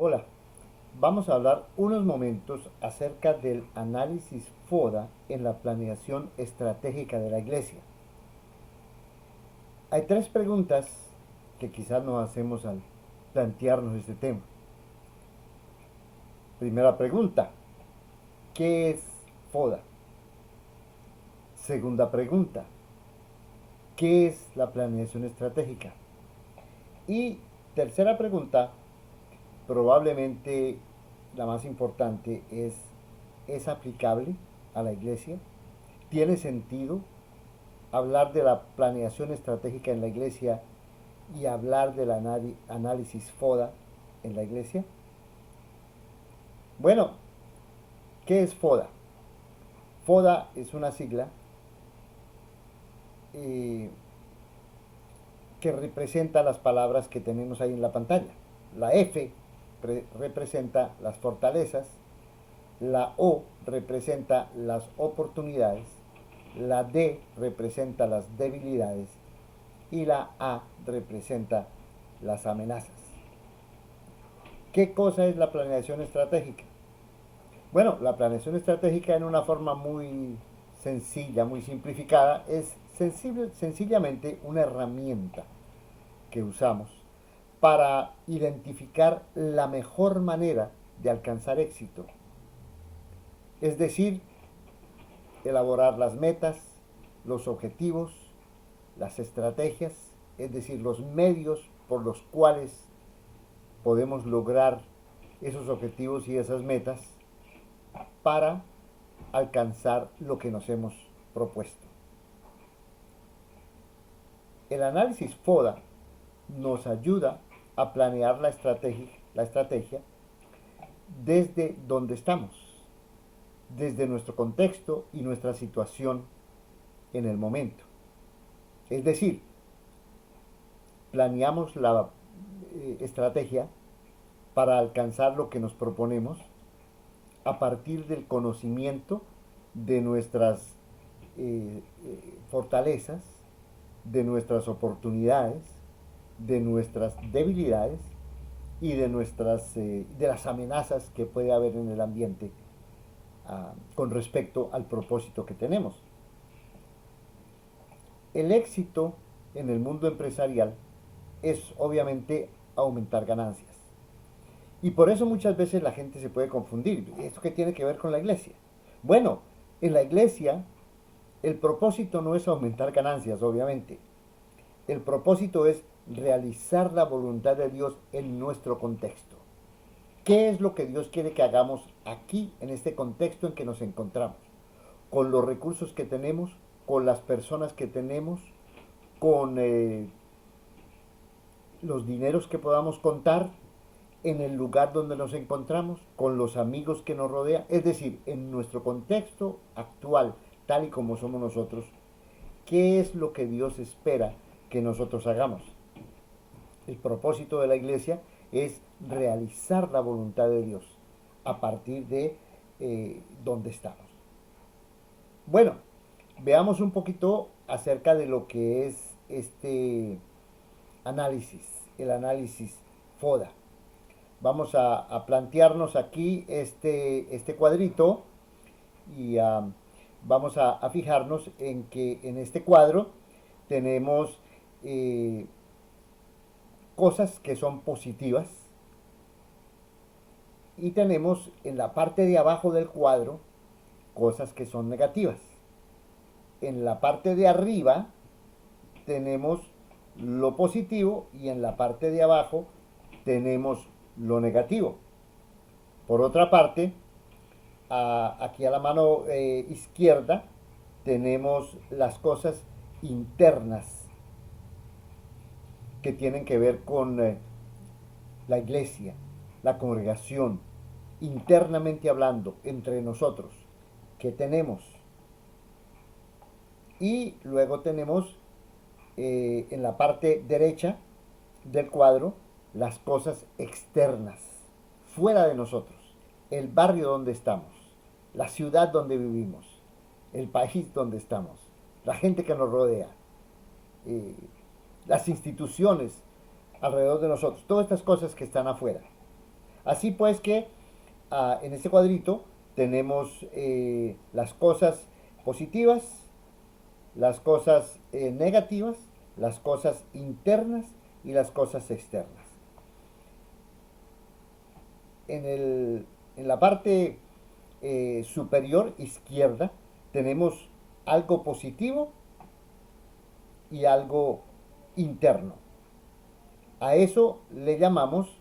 Hola, vamos a hablar unos momentos acerca del análisis FODA en la planeación estratégica de la Iglesia. Hay tres preguntas que quizás nos hacemos al plantearnos este tema. Primera pregunta, ¿qué es FODA? Segunda pregunta, ¿qué es la planeación estratégica? Y tercera pregunta, probablemente la más importante, ¿es aplicable a la Iglesia? ¿Tiene sentido hablar de la planeación estratégica en la iglesia y hablar del análisis FODA en la iglesia? Bueno, ¿qué es FODA? FODA es una sigla eh, que representa las palabras que tenemos ahí en la pantalla. La F representa las fortalezas, la O representa las oportunidades, la D representa las debilidades y la A representa las amenazas. ¿Qué cosa es la planeación estratégica? Bueno, la planeación estratégica en una forma muy sencilla, muy simplificada, es sencillamente una herramienta que usamos para identificar la mejor manera de alcanzar éxito. Es decir, elaborar las metas, los objetivos, las estrategias, es decir, los medios por los cuales podemos lograr esos objetivos y esas metas para alcanzar lo que nos hemos propuesto. El análisis FODA nos ayuda a planear la estrategia desde donde estamos, desde nuestro contexto y nuestra situación en el momento. Es decir, planeamos la estrategia para alcanzar lo que nos proponemos a partir del conocimiento de nuestras fortalezas, de nuestras oportunidades, de nuestras debilidades y de las amenazas que puede haber en el ambiente con respecto al propósito que tenemos. El éxito en el mundo empresarial es obviamente aumentar ganancias. Y por eso muchas veces la gente se puede confundir. ¿Esto qué tiene que ver con la iglesia? Bueno, en la iglesia el propósito no es aumentar ganancias, obviamente. El propósito es realizar la voluntad de Dios en nuestro contexto. ¿Qué es lo que Dios quiere que hagamos aquí, en este contexto en que nos encontramos? Con los recursos que tenemos, con las personas que tenemos, con los dineros que podamos contar, en el lugar donde nos encontramos, con los amigos que nos rodean, es decir, en nuestro contexto actual, tal y como somos nosotros, ¿qué es lo que Dios espera que nosotros hagamos? El propósito de la iglesia es realizar la voluntad de Dios a partir de donde estamos. Bueno, veamos un poquito acerca de lo que es este análisis, el análisis FODA. Vamos a plantearnos aquí este cuadrito y vamos a fijarnos en que en este cuadro tenemos cosas que son positivas y tenemos en la parte de abajo del cuadro cosas que son negativas. En la parte de arriba tenemos lo positivo y en la parte de abajo tenemos lo negativo. Por otra parte, aquí a la mano izquierda tenemos las cosas internas que tienen que ver con la iglesia, la congregación, internamente hablando, entre nosotros, que tenemos. Y luego tenemos en la parte derecha del cuadro las cosas externas, fuera de nosotros, el barrio donde estamos, la ciudad donde vivimos, el país donde estamos, la gente que nos rodea, eh, las instituciones alrededor de nosotros, todas estas cosas que están afuera. Así pues que en este cuadrito tenemos las cosas positivas, las cosas negativas, las cosas internas y las cosas externas. En, en la parte superior izquierda tenemos algo positivo y algo interno. A eso le llamamos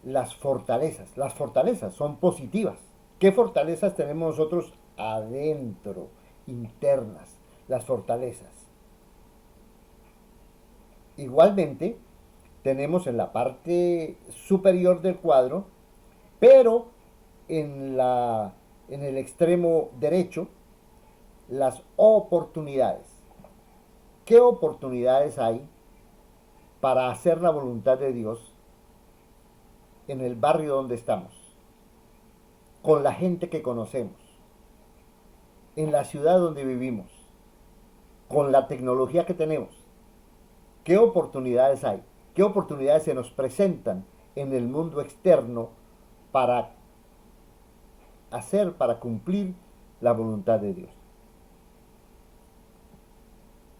las fortalezas. Las fortalezas son positivas. ¿Qué fortalezas tenemos nosotros adentro, internas? Las fortalezas. Igualmente, tenemos en la parte superior del cuadro, pero en el extremo derecho, las oportunidades. ¿Qué oportunidades hay para hacer la voluntad de Dios en el barrio donde estamos, con la gente que conocemos, en la ciudad donde vivimos, con la tecnología que tenemos? ¿Qué oportunidades hay? ¿Qué oportunidades se nos presentan en el mundo externo para hacer, para cumplir la voluntad de Dios?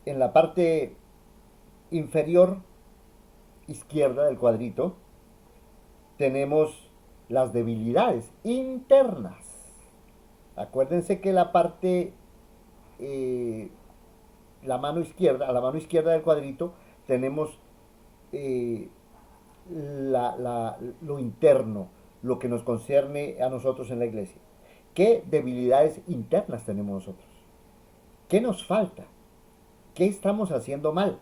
En la parte inferior izquierda del cuadrito tenemos las debilidades internas. Acuérdense que la parte, eh, la mano izquierda, a la mano izquierda del cuadrito tenemos eh, lo interno, lo que nos concierne a nosotros en la iglesia. ¿Qué debilidades internas tenemos nosotros? ¿Qué nos falta? ¿Qué estamos haciendo mal?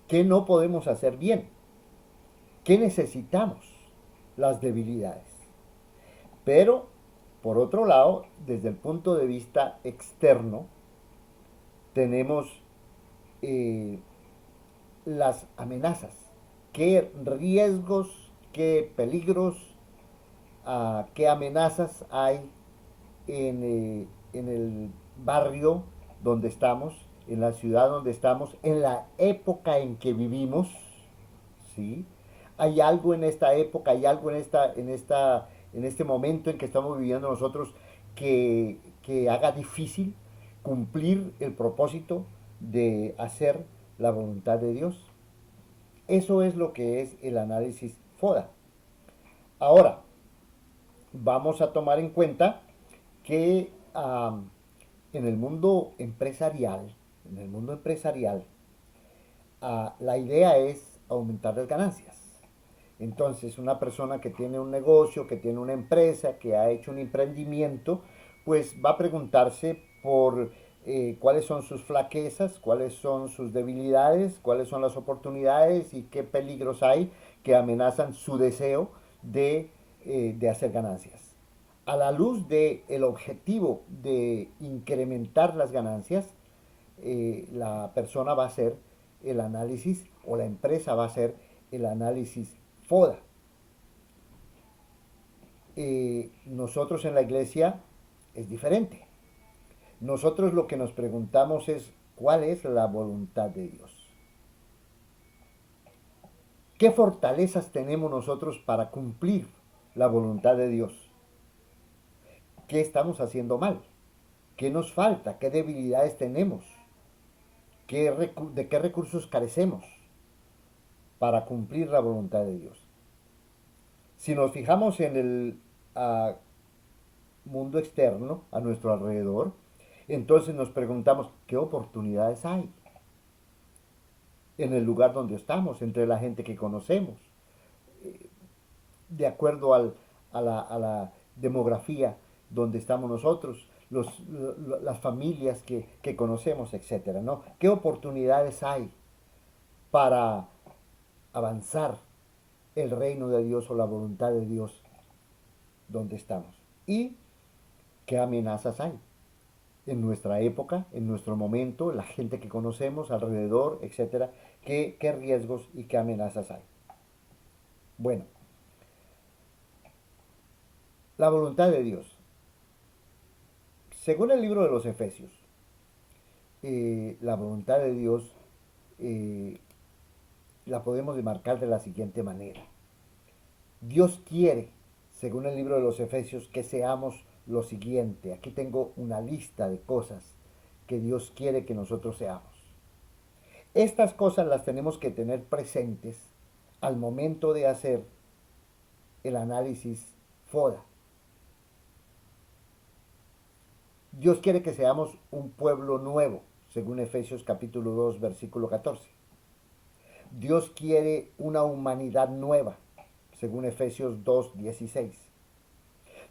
¿Qué no podemos hacer bien? ¿Qué necesitamos? Las debilidades. Pero, por otro lado, desde el punto de vista externo, tenemos eh, las amenazas. ¿Qué riesgos, qué peligros, qué amenazas hay en el barrio donde estamos, en la ciudad donde estamos, en la época en que vivimos? ¿Sí? Hay algo en esta época, hay algo en este momento en que estamos viviendo nosotros que haga difícil cumplir el propósito de hacer la voluntad de Dios. Eso es lo que es el análisis FODA. Ahora, vamos a tomar en cuenta que en el mundo empresarial, en el mundo empresarial, la idea es aumentar las ganancias. Entonces, una persona que tiene un negocio, que tiene una empresa, que ha hecho un emprendimiento, pues va a preguntarse por cuáles son sus flaquezas, cuáles son sus debilidades, cuáles son las oportunidades y qué peligros hay que amenazan su deseo de hacer ganancias. A la luz del objetivo de incrementar las ganancias, la persona va a hacer el análisis o la empresa va a hacer el análisis FODA. Nosotros en la iglesia es diferente. Nosotros lo que nos preguntamos es cuál es la voluntad de Dios. ¿Qué fortalezas tenemos nosotros para cumplir la voluntad de Dios? ¿Qué estamos haciendo mal? ¿Qué nos falta? ¿Qué debilidades tenemos? ¿De qué recursos carecemos para cumplir la voluntad de Dios? Si nos fijamos en el mundo externo, a nuestro alrededor, entonces nos preguntamos, ¿qué oportunidades hay en el lugar donde estamos, entre la gente que conocemos, de acuerdo a la demografía donde estamos nosotros, las familias que conocemos, etcétera, ¿no? ¿Qué oportunidades hay para avanzar el reino de Dios o la voluntad de Dios donde estamos? ¿Y qué amenazas hay en nuestra época, en nuestro momento, la gente que conocemos alrededor, etcétera? ¿Qué riesgos y qué amenazas hay? Bueno, la voluntad de Dios. Según el libro de los Efesios, la voluntad de Dios eh, la podemos demarcar de la siguiente manera. Dios quiere según el libro de los Efesios, que seamos lo siguiente. Aquí tengo una lista de cosas que Dios quiere que nosotros seamos. Estas cosas las tenemos que tener presentes al momento de hacer el análisis FODA. Dios quiere que seamos un pueblo nuevo, según Efesios capítulo 2, versículo 14. Dios quiere una humanidad nueva, según Efesios 2, 16.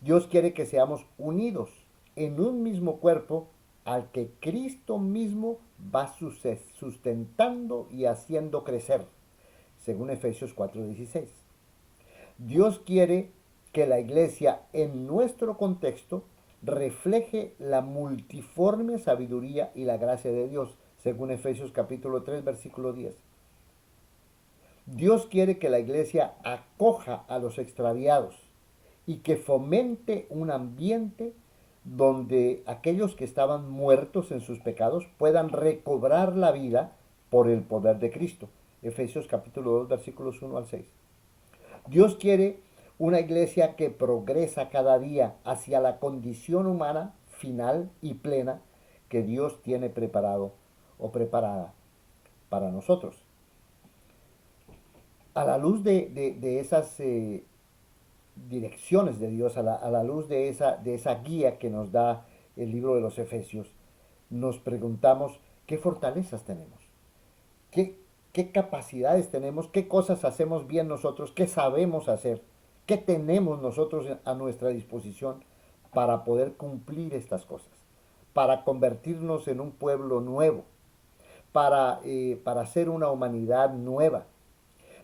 Dios quiere que seamos unidos en un mismo cuerpo al que Cristo mismo va sustentando y haciendo crecer, según Efesios 4:16. Dios quiere que la iglesia en nuestro contexto refleje la multiforme sabiduría y la gracia de Dios, según Efesios capítulo 3, versículo 10. Dios quiere que la iglesia acoja a los extraviados y que fomente un ambiente donde aquellos que estaban muertos en sus pecados puedan recobrar la vida por el poder de Cristo. Efesios capítulo 2, versículos 1 al 6. Dios quiere una iglesia que progresa cada día hacia la condición humana final y plena que Dios tiene preparado o preparada para nosotros. A la luz de esas direcciones de Dios, a la luz de esa guía que nos da el libro de los Efesios, nos preguntamos qué fortalezas tenemos, qué capacidades tenemos, qué cosas hacemos bien nosotros, qué sabemos hacer, qué tenemos nosotros a nuestra disposición para poder cumplir estas cosas, para convertirnos en un pueblo nuevo, para ser una humanidad nueva,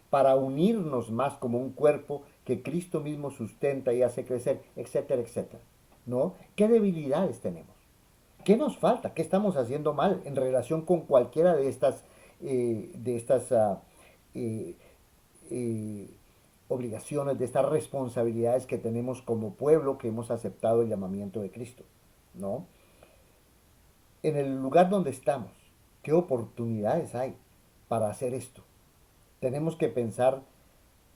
para unirnos más como un cuerpo que Cristo mismo sustenta y hace crecer, etcétera, etcétera. ¿No? ¿Qué debilidades tenemos? ¿Qué nos falta? ¿Qué estamos haciendo mal en relación con cualquiera de estas, eh, eh, obligaciones, de estas responsabilidades que tenemos como pueblo que hemos aceptado el llamamiento de Cristo? ¿No? En el lugar donde estamos, ¿qué oportunidades hay para hacer esto? Tenemos que pensar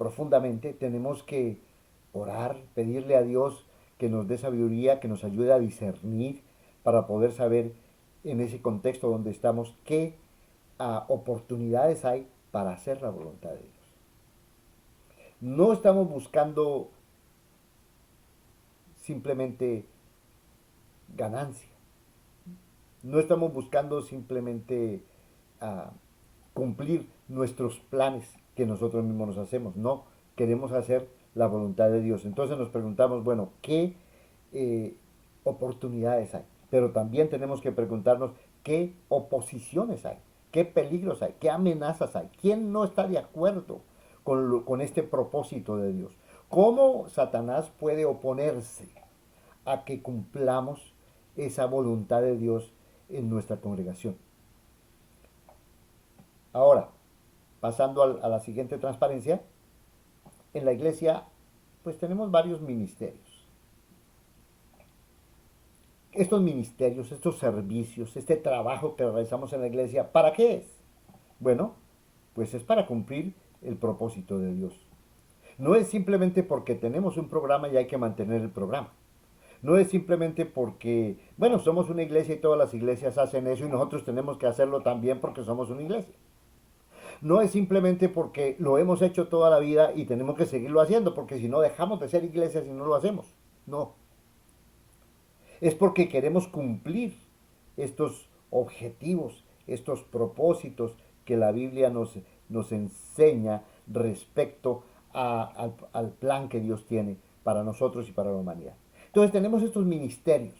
profundamente, tenemos que orar, pedirle a Dios que nos dé sabiduría, que nos ayude a discernir para poder saber en ese contexto donde estamos qué oportunidades hay para hacer la voluntad de Dios. No estamos buscando simplemente ganancia, no estamos buscando simplemente uh, cumplir nuestros planes que nosotros mismos nos hacemos. No, queremos hacer la voluntad de Dios. Entonces nos preguntamos, bueno, ¿qué oportunidades hay? Pero también tenemos que preguntarnos qué oposiciones hay, qué peligros hay, qué amenazas hay, quién no está de acuerdo con este propósito de Dios. ¿Cómo Satanás puede oponerse a que cumplamos esa voluntad de Dios en nuestra congregación? Ahora, pasando a la siguiente transparencia, en la iglesia pues tenemos varios ministerios. Estos ministerios, estos servicios, este trabajo que realizamos en la iglesia, ¿para qué es? Bueno, pues es para cumplir el propósito de Dios. No es simplemente porque tenemos un programa y hay que mantener el programa. No es simplemente porque, bueno, somos una iglesia y todas las iglesias hacen eso y nosotros tenemos que hacerlo también porque somos una iglesia. No es simplemente porque lo hemos hecho toda la vida y tenemos que seguirlo haciendo, porque si no dejamos de ser iglesia si no lo hacemos. No. Es porque queremos cumplir estos objetivos, estos propósitos que la Biblia nos enseña respecto al plan que Dios tiene para nosotros y para la humanidad. Entonces tenemos estos ministerios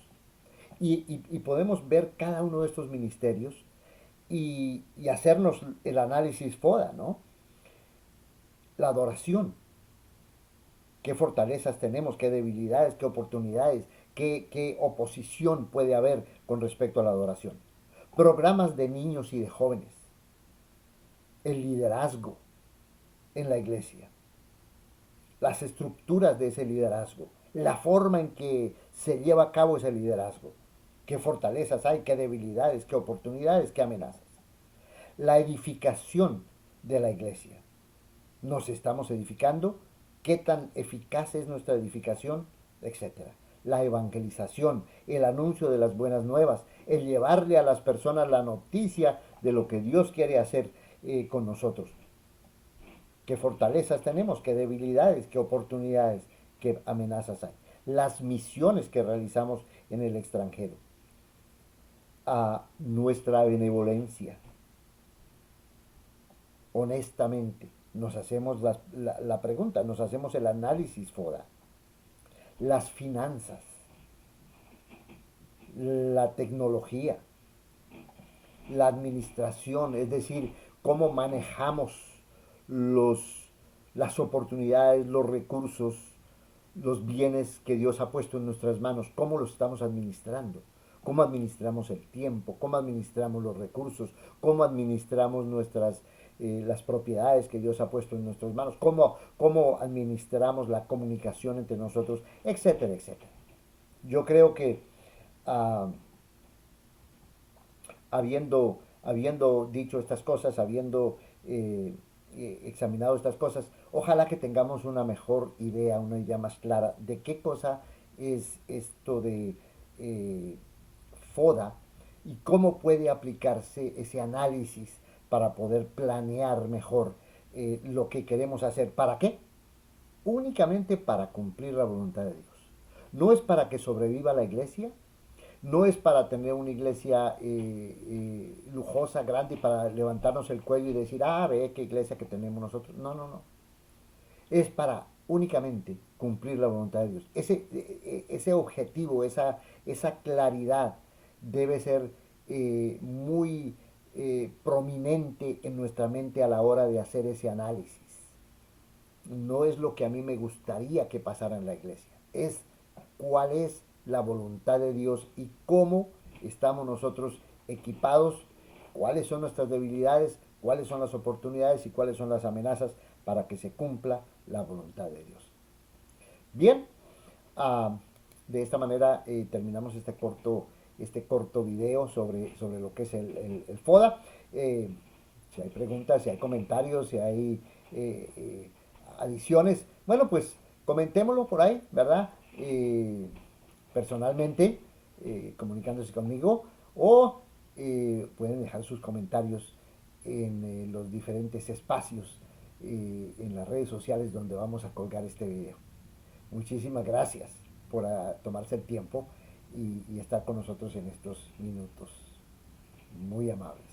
y podemos ver cada uno de estos ministerios y hacernos el análisis FODA, ¿no? La adoración. ¿Qué fortalezas tenemos? ¿Qué debilidades? ¿Qué oportunidades? ¿Qué oposición puede haber con respecto a la adoración? Programas de niños y de jóvenes. El liderazgo en la iglesia. Las estructuras de ese liderazgo. La forma en que se lleva a cabo ese liderazgo. ¿Qué fortalezas hay? ¿Qué debilidades? ¿Qué oportunidades? ¿Qué amenazas? La edificación de la iglesia. ¿Nos estamos edificando? qué tan eficaz es nuestra edificación, etcétera. La evangelización, el anuncio de las buenas nuevas, el llevarle a las personas la noticia de lo que Dios quiere hacer con nosotros. Qué fortalezas tenemos, qué debilidades, qué oportunidades, qué amenazas hay. Las misiones que realizamos en el extranjero, a nuestra benevolencia, honestamente, nos hacemos la pregunta, nos hacemos el análisis FODA, las finanzas, la tecnología, la administración, es decir, cómo manejamos los, las oportunidades, los recursos, los bienes que Dios ha puesto en nuestras manos, cómo los estamos administrando, cómo administramos el tiempo, cómo administramos los recursos, cómo administramos las propiedades que Dios ha puesto en nuestras manos, cómo administramos la comunicación entre nosotros, etcétera, etcétera. Yo creo que uh, habiendo dicho estas cosas, habiendo examinado estas cosas, ojalá que tengamos una mejor idea, una idea más clara de qué cosa es esto de FODA y cómo puede aplicarse ese análisis para poder planear mejor lo que queremos hacer. ¿Para qué? Únicamente para cumplir la voluntad de Dios. No es para que sobreviva la iglesia, no es para tener una iglesia lujosa, grande, para levantarnos el cuello y decir, ah, ve qué iglesia que tenemos nosotros. No, no, no. Es para únicamente cumplir la voluntad de Dios. Ese objetivo, esa claridad debe ser muy prominente en nuestra mente a la hora de hacer ese análisis. No es lo que a mí me gustaría que pasara en la iglesia, es cuál es la voluntad de Dios y cómo estamos nosotros equipados, cuáles son nuestras debilidades, cuáles son las oportunidades y cuáles son las amenazas para que se cumpla la voluntad de Dios. Bien, uh, de esta manera terminamos este corto video sobre lo que es el FODA. Si hay preguntas, si hay comentarios, si hay adiciones, bueno, pues comentémoslo por ahí, ¿verdad? Personalmente, comunicándose conmigo, o pueden dejar sus comentarios en los diferentes espacios en las redes sociales donde vamos a colgar este video. Muchísimas gracias por tomarse el tiempo y estar con nosotros en estos minutos muy amables.